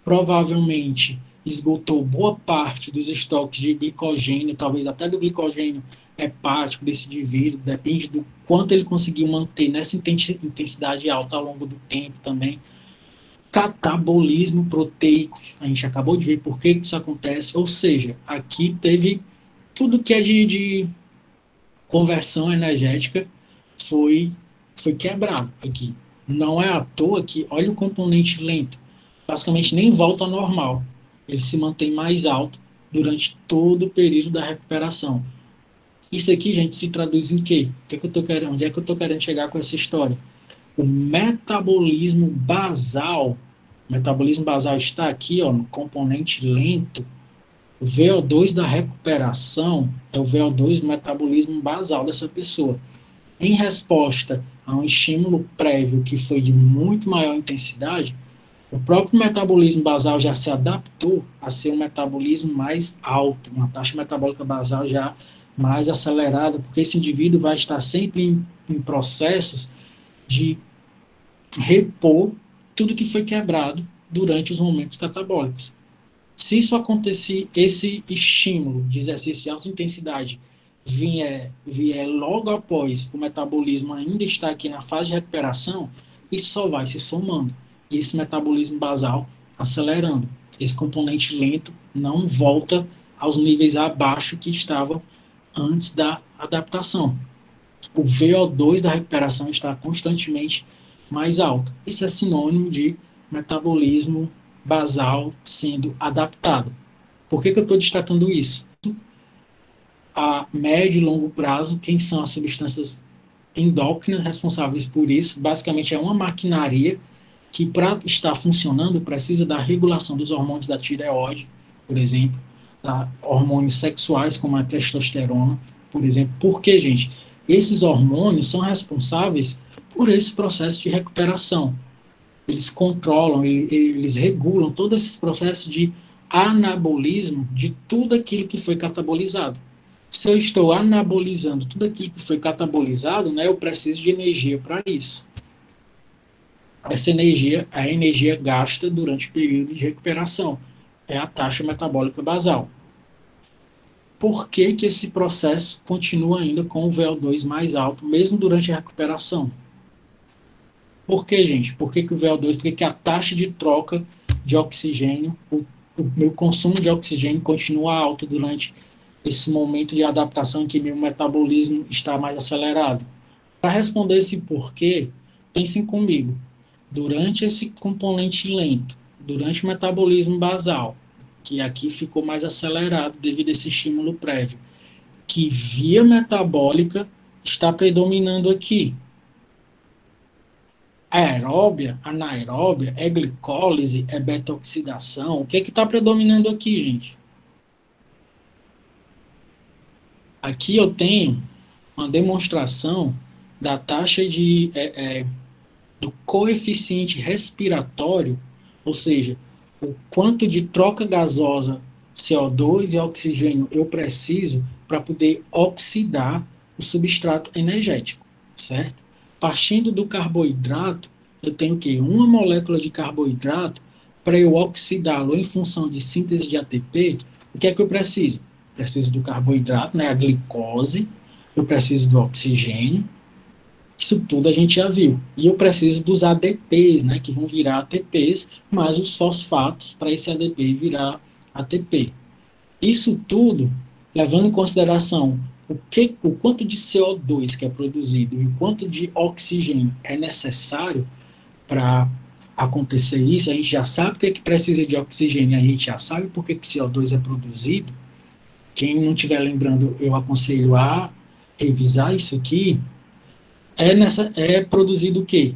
provavelmente esgotou boa parte dos estoques de glicogênio, talvez até do glicogênio hepático desse indivíduo, depende do quanto ele conseguiu manter nessa intensidade alta ao longo do tempo também. Catabolismo proteico, a gente acabou de ver por que isso acontece, ou seja, aqui teve tudo que é de conversão energética foi quebrado aqui. Não é à toa que, olha o componente lento, basicamente nem volta ao normal, ele se mantém mais alto durante todo o período da recuperação. Isso aqui, gente, se traduz em quê? Onde é que eu estou querendo chegar com essa história? O metabolismo basal está aqui, ó, no componente lento. O VO2 da recuperação é o VO2 do metabolismo basal dessa pessoa. Em resposta a um estímulo prévio que foi de muito maior intensidade, o próprio metabolismo basal já se adaptou a ser um metabolismo mais alto, uma taxa metabólica basal já mais acelerada, porque esse indivíduo vai estar sempre em processos de repor tudo que foi quebrado durante os momentos catabólicos. Se isso acontecer, esse estímulo de exercício de alta intensidade vier logo após o metabolismo ainda estar aqui na fase de recuperação, isso só vai se somando. E esse metabolismo basal acelerando. Esse componente lento não volta aos níveis abaixo que estavam antes da adaptação. O VO2 da recuperação está constantemente mais alto. Isso é sinônimo de metabolismo basal sendo adaptado. Por que eu estou destacando isso? A médio e longo prazo, quem são as substâncias endócrinas responsáveis por isso? Basicamente é uma maquinaria que, para estar funcionando, precisa da regulação dos hormônios da tireoide, por exemplo, hormônios sexuais, como a testosterona, por exemplo. Por quê, gente? Esses hormônios são responsáveis por esse processo de recuperação. Eles controlam, eles regulam todos esses processos de anabolismo de tudo aquilo que foi catabolizado. Se eu estou anabolizando tudo aquilo que foi catabolizado, né, eu preciso de energia para isso. Essa energia é a energia gasta durante o período de recuperação. É a taxa metabólica basal. Por que que esse processo continua ainda com o VO2 mais alto, mesmo durante a recuperação? Por que, gente? Por que que o VO2, por que que a taxa de troca de oxigênio, o meu consumo de oxigênio continua alto durante esse momento de adaptação em que meu metabolismo está mais acelerado? Para responder esse porquê, pensem comigo. Durante esse componente lento, durante o metabolismo basal, que aqui ficou mais acelerado devido a esse estímulo prévio, que via metabólica está predominando aqui. Aeróbia, anaeróbia, é glicólise, é beta-oxidação. O que está predominando aqui, gente? Aqui eu tenho uma demonstração da taxa do coeficiente respiratório, ou seja, o quanto de troca gasosa CO2 e oxigênio eu preciso para poder oxidar o substrato energético, certo? Partindo do carboidrato, eu tenho o quê? Uma molécula de carboidrato, para eu oxidá-lo em função de síntese de ATP, o que é que eu preciso? Preciso do carboidrato, né, a glicose, eu preciso do oxigênio, isso tudo a gente já viu. E eu preciso dos ADPs, né, que vão virar ATPs, mais os fosfatos para esse ADP virar ATP. Isso tudo, levando em consideração o quanto de CO2 que é produzido e o quanto de oxigênio é necessário para acontecer isso, a gente já sabe o que, é que precisa de oxigênio, a gente já sabe por que CO2 é produzido. Quem não estiver lembrando, eu aconselho a revisar isso aqui. É produzido o quê?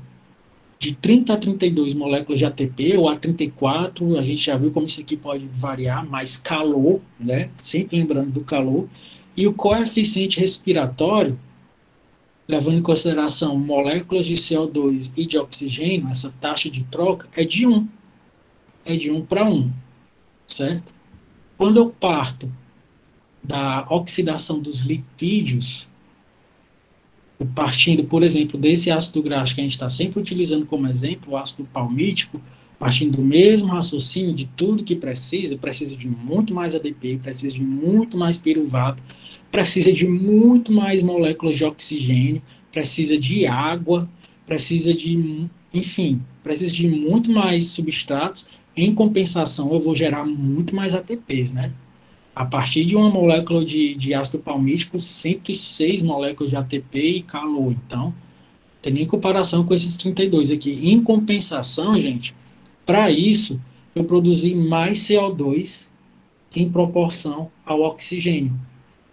De 30 a 32 moléculas de ATP, ou a 34, a gente já viu como isso aqui pode variar, mais calor, né? Sempre lembrando do calor. E o coeficiente respiratório, levando em consideração moléculas de CO2 e de oxigênio, essa taxa de troca é de 1. É de 1 para 1, certo? Quando eu parto da oxidação dos lipídios, partindo, por exemplo, desse ácido graxo que a gente está sempre utilizando como exemplo, o ácido palmítico, partindo do mesmo raciocínio de tudo que precisa de muito mais ADP, precisa de muito mais piruvato, precisa de muito mais moléculas de oxigênio, precisa de água, precisa de, enfim, precisa de muito mais substratos. Em compensação, eu vou gerar muito mais ATPs, né? A partir de uma molécula de ácido palmítico, 106 moléculas de ATP e calor. Então, tem nem comparação com esses 32 aqui. Em compensação, gente, para isso, eu produzi mais CO2 em proporção ao oxigênio.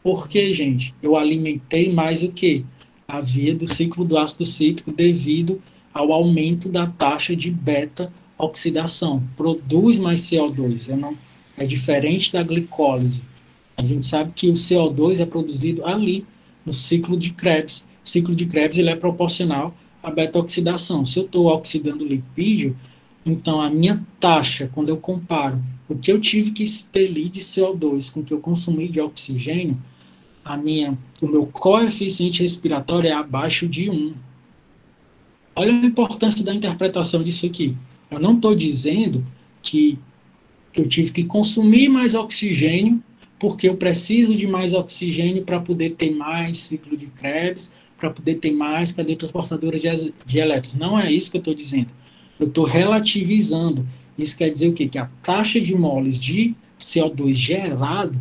Por quê, gente? Eu alimentei mais o quê? A via do ciclo do ácido cítrico devido ao aumento da taxa de beta-oxidação. Produz mais CO2. É diferente da glicólise. A gente sabe que o CO2 é produzido ali, no ciclo de Krebs. O ciclo de Krebs ele é proporcional à beta-oxidação. Se eu estou oxidando lipídio, então a minha taxa, quando eu comparo o que eu tive que expelir de CO2 com o que eu consumi de oxigênio, o meu coeficiente respiratório é abaixo de 1. Olha a importância da interpretação disso aqui. Eu não estou dizendo que eu tive que consumir mais oxigênio porque eu preciso de mais oxigênio para poder ter mais ciclo de Krebs, para poder ter mais cadeia transportadora de elétrons. Não é isso que eu estou dizendo. Eu estou relativizando. Isso quer dizer o quê? Que a taxa de moles de CO2 gerado,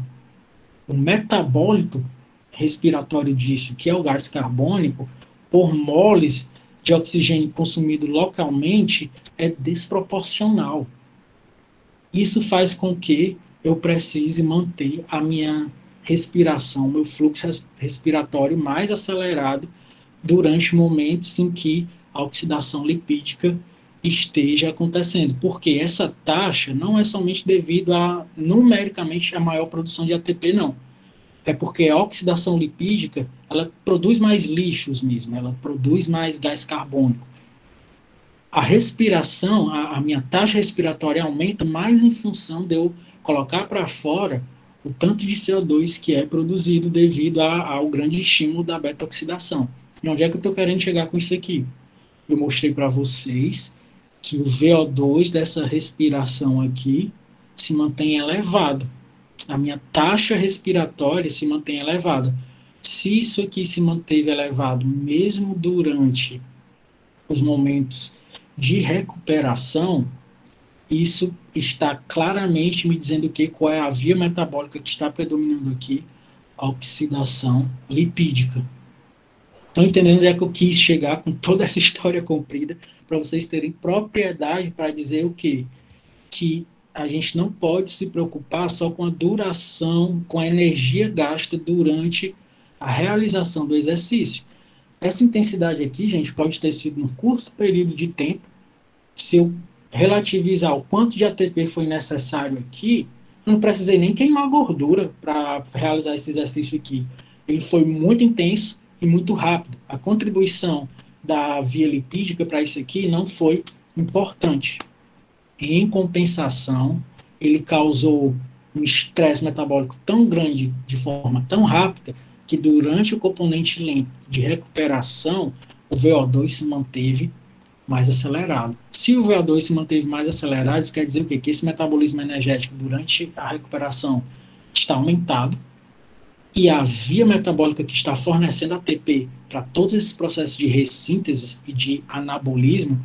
o metabólito respiratório disso, que é o gás carbônico, por moles de oxigênio consumido localmente, é desproporcional. Isso faz com que eu precise manter a minha respiração, meu fluxo respiratório mais acelerado durante momentos em que a oxidação lipídica esteja acontecendo. Porque essa taxa não é somente devido a, numericamente, a maior produção de ATP, não. É porque a oxidação lipídica, ela produz mais lixos mesmo, ela produz mais gás carbônico. A respiração, a minha taxa respiratória aumenta mais em função de eu colocar para fora o tanto de CO2 que é produzido devido ao grande estímulo da beta-oxidação. E onde é que eu estou querendo chegar com isso aqui? Eu mostrei para vocês que o VO2 dessa respiração aqui se mantém elevado. A minha taxa respiratória se mantém elevada. Se isso aqui se manteve elevado mesmo durante os momentos de recuperação, isso está claramente me dizendo qual é a via metabólica que está predominando aqui, a oxidação lipídica. Estão entendendo onde é que eu quis chegar com toda essa história comprida, para vocês terem propriedade para dizer o quê? que a gente não pode se preocupar só com a duração, com a energia gasta durante a realização do exercício. Essa intensidade aqui, gente, pode ter sido num curto período de tempo. Se eu relativizar o quanto de ATP foi necessário aqui, eu não precisei nem queimar gordura para realizar esse exercício aqui. Ele foi muito intenso e muito rápido. A contribuição da via lipídica para isso aqui não foi importante. Em compensação, ele causou um estresse metabólico tão grande, de forma tão rápida, que durante o componente lento de recuperação, o VO2 se manteve mais acelerado. Se o VO2 se manteve mais acelerado, isso quer dizer o quê? Que esse metabolismo energético durante a recuperação está aumentado e a via metabólica que está fornecendo ATP para todos esses processos de ressíntese e de anabolismo,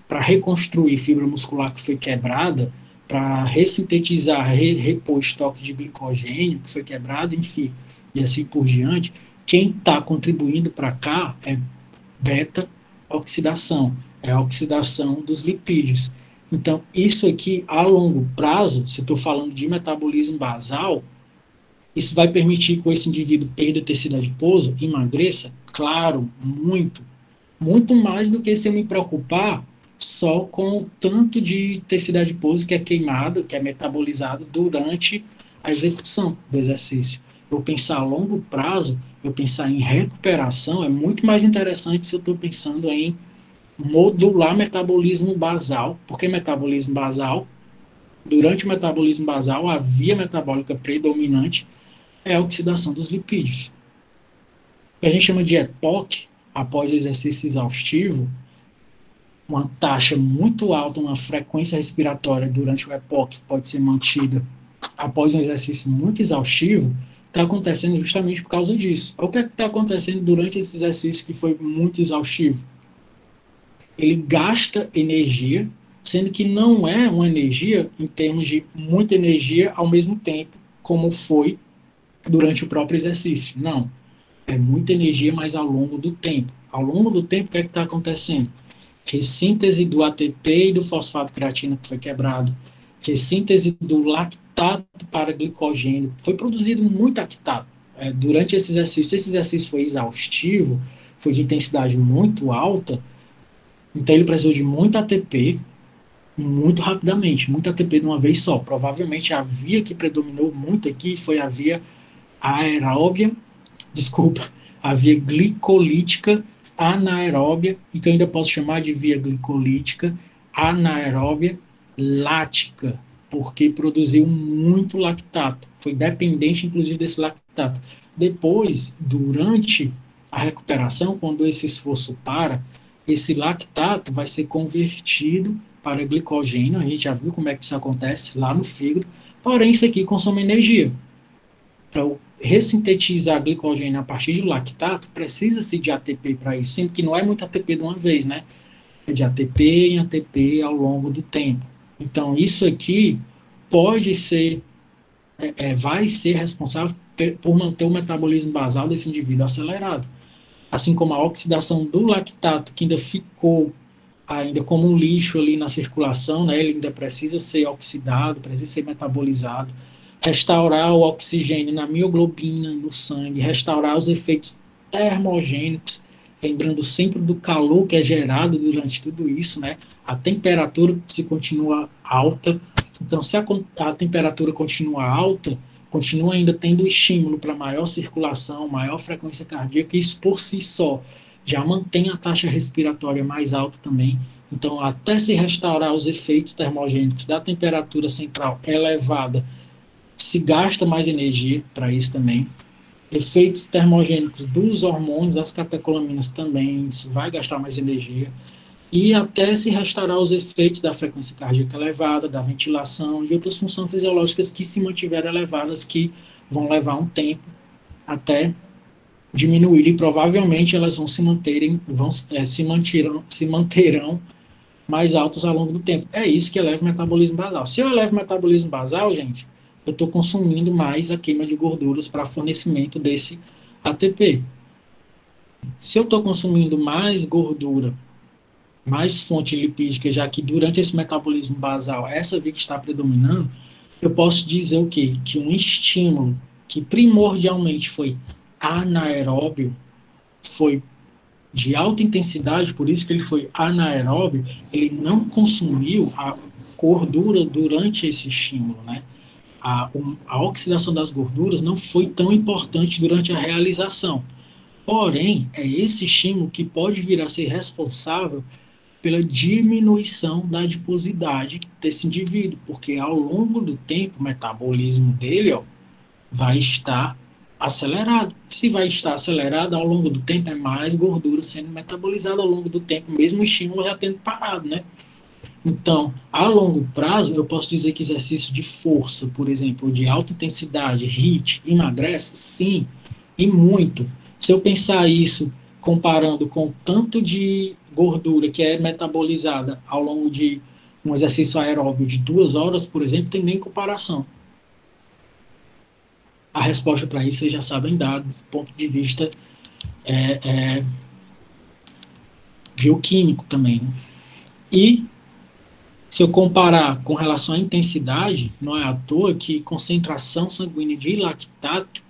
para reconstruir fibra muscular que foi quebrada, para ressintetizar, repor estoque de glicogênio que foi quebrado, enfim, e assim por diante, quem está contribuindo para cá é beta-oxidação, é a oxidação dos lipídios. Então, isso aqui, a longo prazo, se estou falando de metabolismo basal, isso vai permitir que esse indivíduo perda tecido adiposo, emagreça? Claro, muito. Muito mais do que se eu me preocupar só com o tanto de tecido adiposo que é queimado, que é metabolizado durante a execução do exercício. Eu pensar a longo prazo, eu pensar em recuperação, é muito mais interessante se eu estou pensando em modular metabolismo basal. Porque metabolismo basal, durante o metabolismo basal, a via metabólica predominante é a oxidação dos lipídios. O que a gente chama de EPOC, após o exercício exaustivo, uma taxa muito alta, uma frequência respiratória durante o EPOC pode ser mantida após um exercício muito exaustivo, está acontecendo justamente por causa disso. O que está acontecendo durante esse exercício que foi muito exaustivo? Ele gasta energia, sendo que não é uma energia em termos de muita energia ao mesmo tempo, como foi durante o próprio exercício. Não. É muita energia, mas ao longo do tempo. Ao longo do tempo, o que é que está acontecendo? Ressíntese do ATP e do fosfato creatina que foi quebrado, ressíntese do lactato para glicogênio. Foi produzido muito lactato durante esse exercício. Esse exercício foi exaustivo, foi de intensidade muito alta, então ele precisou de muito ATP, muito rapidamente, muito ATP de uma vez só. Provavelmente a via que predominou muito aqui foi a via aeróbia, a via glicolítica anaeróbia, e que eu ainda posso chamar de via glicolítica anaeróbia lática, porque produziu muito lactato, foi dependente inclusive desse lactato. Depois, durante a recuperação, quando esse esforço para, esse lactato vai ser convertido para glicogênio, a gente já viu como é que isso acontece lá no fígado, porém isso aqui consome energia. Para ressintetizar glicogênio a partir de lactato, precisa-se de ATP para isso, sendo que não é muito ATP de uma vez, né? É de ATP em ATP ao longo do tempo. Então, isso aqui pode ser, vai ser responsável por manter o metabolismo basal desse indivíduo acelerado. Assim como a oxidação do lactato, que ainda ficou ainda como um lixo ali na circulação, né? Ele ainda precisa ser oxidado, precisa ser metabolizado, restaurar o oxigênio na mioglobina, no sangue, restaurar os efeitos termogênicos, lembrando sempre do calor que é gerado durante tudo isso, né? A temperatura se continua alta, então se a temperatura continua alta, continua ainda tendo estímulo para maior circulação, maior frequência cardíaca, e isso por si só já mantém a taxa respiratória mais alta também. Então, até se restaurar os efeitos termogênicos da temperatura central elevada, se gasta mais energia para isso também. Efeitos termogênicos dos hormônios, das catecolaminas também, isso vai gastar mais energia. E até se restaurar os efeitos da frequência cardíaca elevada, da ventilação e outras funções fisiológicas que se mantiveram elevadas, que vão levar um tempo até diminuir, e provavelmente elas vão se manterem, se manterão mais altos ao longo do tempo. É isso que eleva o metabolismo basal. Se eu elevo o metabolismo basal, gente, eu estou consumindo mais a queima de gorduras para fornecimento desse ATP. Se eu estou consumindo mais gordura mais fonte lipídica, já que durante esse metabolismo basal, essa via que está predominando, eu posso dizer o quê? Que um estímulo que primordialmente foi anaeróbio, foi de alta intensidade, por isso que ele foi anaeróbio, ele não consumiu a gordura durante esse estímulo, né? A oxidação das gorduras não foi tão importante durante a realização. Porém, é esse estímulo que pode vir a ser responsável pela diminuição da adiposidade desse indivíduo, porque ao longo do tempo o metabolismo dele, ó, vai estar acelerado. Se vai estar acelerado ao longo do tempo, é mais gordura sendo metabolizada ao longo do tempo, mesmo o estímulo já tendo parado, né? Então, a longo prazo, eu posso dizer que exercício de força, por exemplo, de alta intensidade, HIIT, emagrece? Sim, e muito. Se eu pensar isso comparando com o tanto de gordura que é metabolizada ao longo de um exercício aeróbio de 2 horas, por exemplo, tem nem comparação. A resposta para isso vocês já sabem dar do ponto de vista bioquímico também, né? E se eu comparar com relação à intensidade, não é à toa que concentração sanguínea de lactato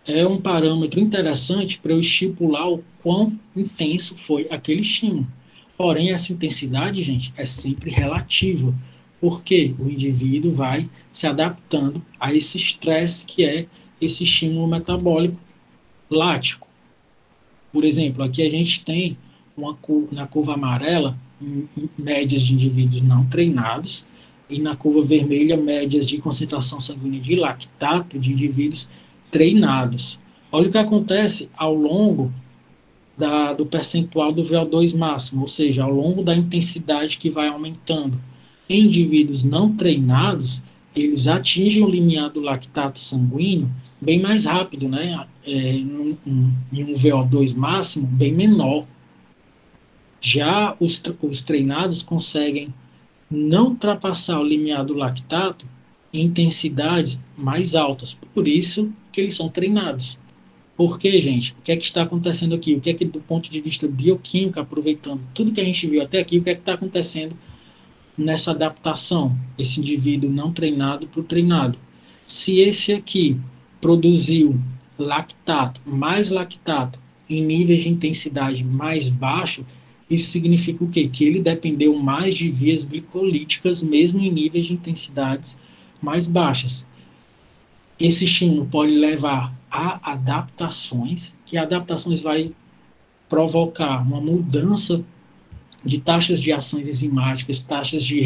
é um parâmetro interessante para eu estipular o quão intenso foi aquele estímulo. Porém, essa intensidade, gente, é sempre relativa, porque o indivíduo vai se adaptando a esse estresse que é esse estímulo metabólico lático. Por exemplo, aqui a gente tem na curva amarela médias de indivíduos não treinados e na curva vermelha médias de concentração sanguínea de lactato de indivíduos treinados. Olha o que acontece ao longo do percentual do VO2 máximo, ou seja, ao longo da intensidade que vai aumentando. Em indivíduos não treinados, eles atingem o limiar do lactato sanguíneo bem mais rápido, né? Em um VO2 máximo bem menor. Já os treinados conseguem não ultrapassar o limiar do lactato em intensidades mais altas. Por isso que eles são treinados. Por quê, gente? O que é que está acontecendo aqui? O que é que, do ponto de vista bioquímico, aproveitando tudo que a gente viu até aqui, o que é que está acontecendo nessa adaptação? Esse indivíduo não treinado para o treinado. Se esse aqui produziu mais lactato em níveis de intensidade mais baixo, isso significa o quê? Que ele dependeu mais de vias glicolíticas, mesmo em níveis de intensidades mais baixas. Esse estímulo pode levar a adaptações, que adaptações vai provocar uma mudança de taxas de ações enzimáticas, taxas de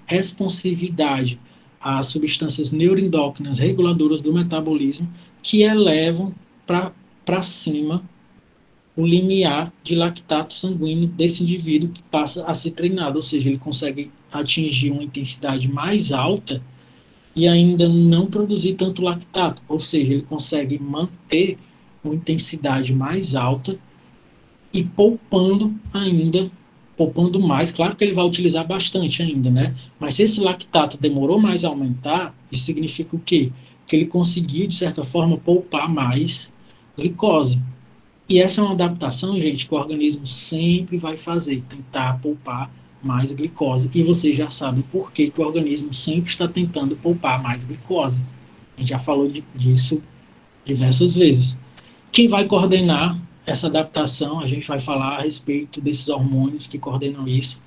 responsividade às substâncias neuroendócrinas reguladoras do metabolismo, que elevam para cima o limiar de lactato sanguíneo desse indivíduo que passa a ser treinado, ou seja, ele consegue atingir uma intensidade mais alta e ainda não produzir tanto lactato, ou seja, ele consegue manter uma intensidade mais alta e poupando mais, claro que ele vai utilizar bastante ainda, né? Mas se esse lactato demorou mais a aumentar, isso significa o quê? Que ele conseguiu, de certa forma, poupar mais glicose. E essa é uma adaptação, gente, que o organismo sempre vai fazer, tentar poupar mais glicose. E você já sabe por que o organismo sempre está tentando poupar mais glicose. A gente já falou disso diversas vezes. Quem vai coordenar essa adaptação, a gente vai falar a respeito desses hormônios que coordenam isso.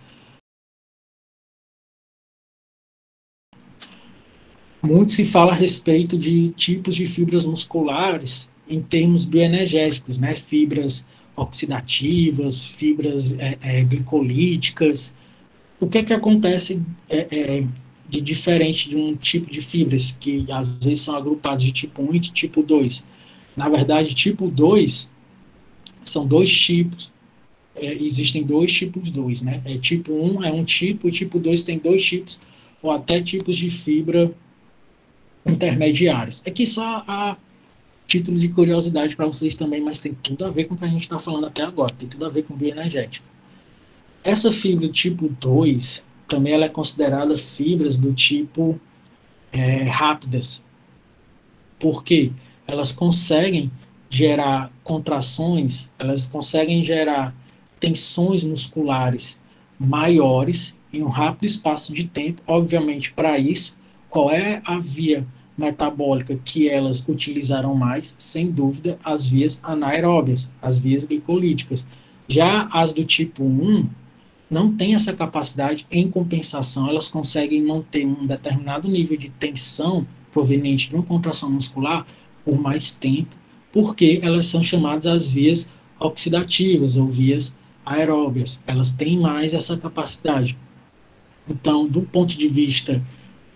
Muito se fala a respeito de tipos de fibras musculares em termos bioenergéticos, né? Fibras oxidativas, fibras glicolíticas. O que é que acontece de diferente de um tipo de fibras que às vezes são agrupados de tipo 1 e de tipo 2? Na verdade, tipo 2 são dois tipos, existem dois tipos 2, né? Tipo 1 é um tipo e tipo 2 tem dois tipos, ou até tipos de fibra intermediários. Aqui só a título de curiosidade para vocês também, mas tem tudo a ver com o que a gente está falando até agora, tem tudo a ver com bioenergética. Essa fibra tipo 2, também ela é considerada fibras do tipo rápidas, porque elas conseguem gerar contrações, elas conseguem gerar tensões musculares maiores em um rápido espaço de tempo. Obviamente, para isso, qual é a via metabólica que elas utilizaram mais? Sem dúvida, as vias anaeróbias, as vias glicolíticas. Já as do tipo 1 não têm essa capacidade, em compensação, elas conseguem manter um determinado nível de tensão proveniente de uma contração muscular por mais tempo, porque elas são chamadas as vias oxidativas ou vias aeróbias. Elas têm mais essa capacidade. Então, do ponto de vista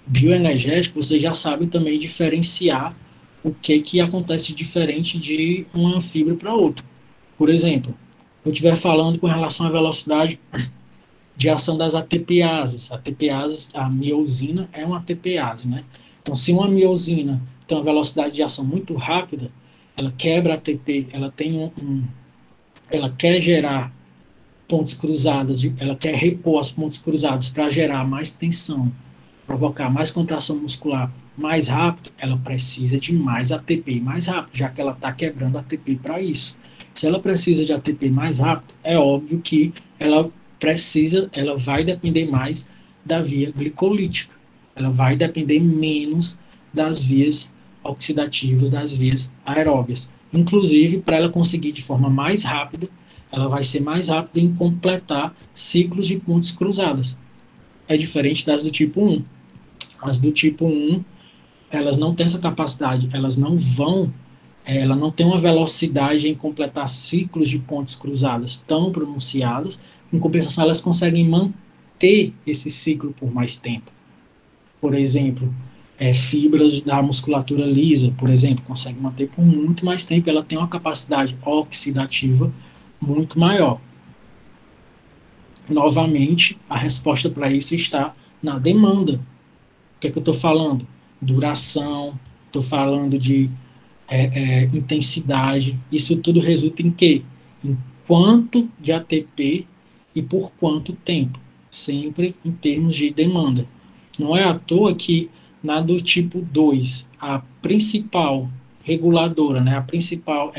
bioenergético, você já sabe também diferenciar o que acontece diferente de uma fibra para outra. Por exemplo, eu estiver falando com relação à velocidade de ação das ATPases. ATPases, a miosina é uma ATPase, né? Então, se uma miosina tem uma velocidade de ação muito rápida, ela quebra a ATP, ela tem ela quer gerar pontos cruzados, ela quer repor as pontos cruzados para gerar mais tensão, provocar mais contração muscular mais rápido, ela precisa de mais ATP mais rápido, já que ela está quebrando ATP para isso. Se ela precisa de ATP mais rápido, é óbvio que ela vai depender mais da via glicolítica. Ela vai depender menos das vias oxidativas, das vias aeróbias. Inclusive, para ela conseguir de forma mais rápida, ela vai ser mais rápida em completar ciclos de pontes cruzadas. É diferente das do tipo 1. As do tipo 1, elas não têm essa capacidade, ela não tem uma velocidade em completar ciclos de pontes cruzadas tão pronunciadas. Em compensação, elas conseguem manter esse ciclo por mais tempo. Por exemplo, fibras da musculatura lisa, por exemplo, consegue manter por muito mais tempo. Ela tem uma capacidade oxidativa muito maior. Novamente, a resposta para isso está na demanda. O que é que eu estou falando? Duração, estou falando de intensidade. Isso tudo resulta em quê? Em quanto de ATP e por quanto tempo. Sempre em termos de demanda. Não é à toa que na do tipo 2, a principal reguladora, né, a principal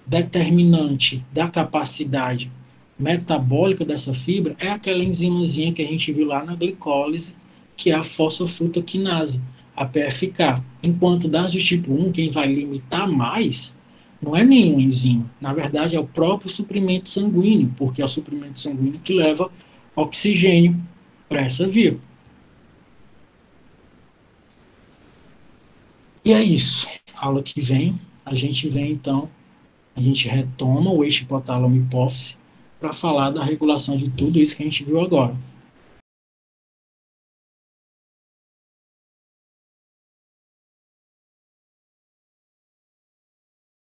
determinante da capacidade metabólica dessa fibra é aquela enzimazinha que a gente viu lá na glicólise, que é a fosfofrutaquinase, a PFK. Enquanto das do tipo 1, quem vai limitar mais não é nenhum enzima. Na verdade, é o próprio suprimento sanguíneo, porque é o suprimento sanguíneo que leva oxigênio para essa via. E é isso. Aula que vem, a gente retoma o eixo hipotálamo-hipófise para falar da regulação de tudo isso que a gente viu agora.